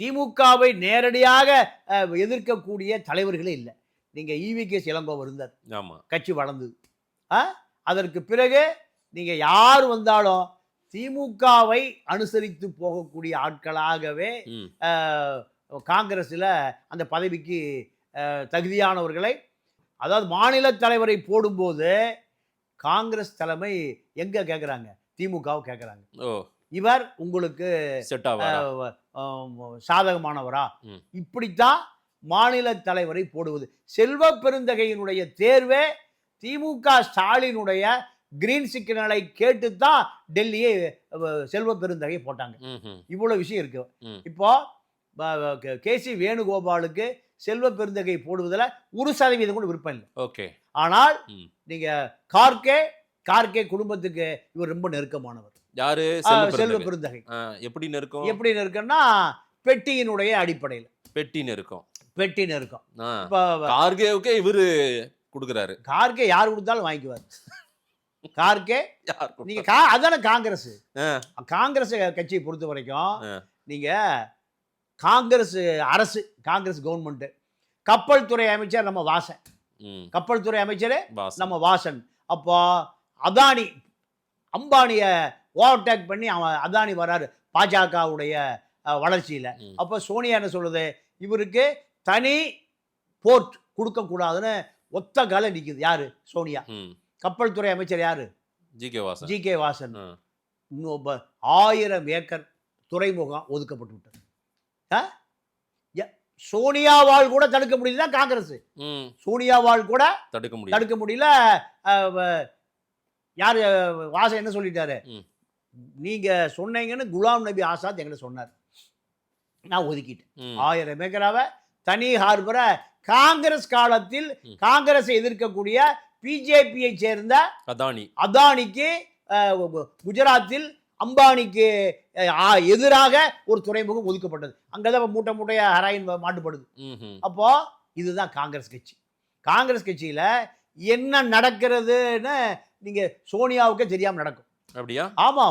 திமுகவை நேரடியாக எதிர்க்கக்கூடிய தலைவர்களே இல்லை. நீங்க ஈவி.கே. இளங்கோ இருந்தார், ஆமா, கட்சி வளர்ந்தது. அதற்கு பிறகு நீங்க யார் வந்தாலும் திமுகவை அனுசரித்து போகக்கூடிய ஆட்களாகவே காங்கிரஸில் அந்த பதவிக்கு தகுதியானவர்களை, அதாவது மாநில தலைவரை போடும்போது காங்கிரஸ் தலைமை எங்க கேட்குறாங்க, திமுகவை கேட்குறாங்க. இவர் உங்களுக்கு சாதகமானவரா? இப்படித்தான் மாநில தலைவரை போடுவது. செல்வ பெருந்தகையினுடைய தேர்வே திமுக ஸ்டாலினுடைய கிரீன் சிக்னலை கேட்டுத்தான் டெல்லியை செல்வ பெருந்தகை போட்டாங்க. இவ்வளவு விஷயம் இருக்கு. இப்போ கே.சி. வேணுகோபாலுக்கு செல்வ பெருந்தகை போடுவதில் 1% கூட விருப்பம் இல்லை. ஓகே. ஆனால் நீங்க கார்கே குடும்பத்துக்கு இவர் ரொம்ப நெருக்கமானவர். யாரு? செல்வ பெருந்தகை. எப்படி நெருக்கம்? எப்படி நெருக்கம்னா பெட்டியினுடைய அடிப்படையில். பெட்டி நெருக்கம். இப்போ கார்கேவுக்கு இவரு கொடுக்குறாரு. கார்கே யார் கொடுத்தாலும் வாங்கிக்குவார். கார்கே நீங்க அதான காங்கிரஸ். காங்கிரஸ் கட்சியை பொறுத்த வரைக்கும் நீங்க காங்கிரஸ் அரசு, காங்கிரஸ் கவர்மெண்ட், கப்பல் துறை அமைச்சர் நம்ம வாசன், கப்பல் துறை அமைச்சர் நம்ம வாசன். அப்போ அதானி அம்பானிய ஓவர்டேக் பண்ணி அவன் அதானி வராரு பாஜகவுடைய வளர்ச்சியில். அப்போ சோனியா என்ன சொல்லுது, இவருக்கு தனி போர்ட் கொடுக்க கூடாதுன்னு ஒத்த கால நிற்குது. யாரு? சோனியா. கப்பல் துறை அமைச்சர் யாரு? ஜி.கே. வாசன். 1000 ஏக்கர் துறைமுகம் ஒதுக்கப்பட்டு விட்டது. சோனியாவால் கூட தடுக்க முடியல காங்கிரஸ். சோனியாவால் கூட தடுக்க முடியல. யாரு? வாசன் என்ன சொல்லிட்டாரு, நீங்க சொன்னீங்கன்னு குலாம் நபி ஆசாத் என்கிட்ட சொன்னார், நான் ஒதுக்கிட்டேன். 1000 ஏக்கராவை தனி ஹார்பரை காங்கிரஸ் காலத்தில் காங்கிரஸை எதிர்க்கக்கூடிய பிஜேபியை சேர்ந்த அதானிக்கு, குஜராத்தில் அம்பானிக்கு எதிராக ஒரு துறைமுகம் ஒதுக்கப்பட்டது. அங்கதான் மூட்டை மூட்டையா ஹெராயின் மாட்டுப்படுது. அப்போ இதுதான் காங்கிரஸ் கட்சி. காங்கிரஸ் கட்சியில என்ன நடக்கிறதுன்னு நீங்க சோனியாவுக்கு தெரியாம நடக்கும். அப்படியா? ஆமா.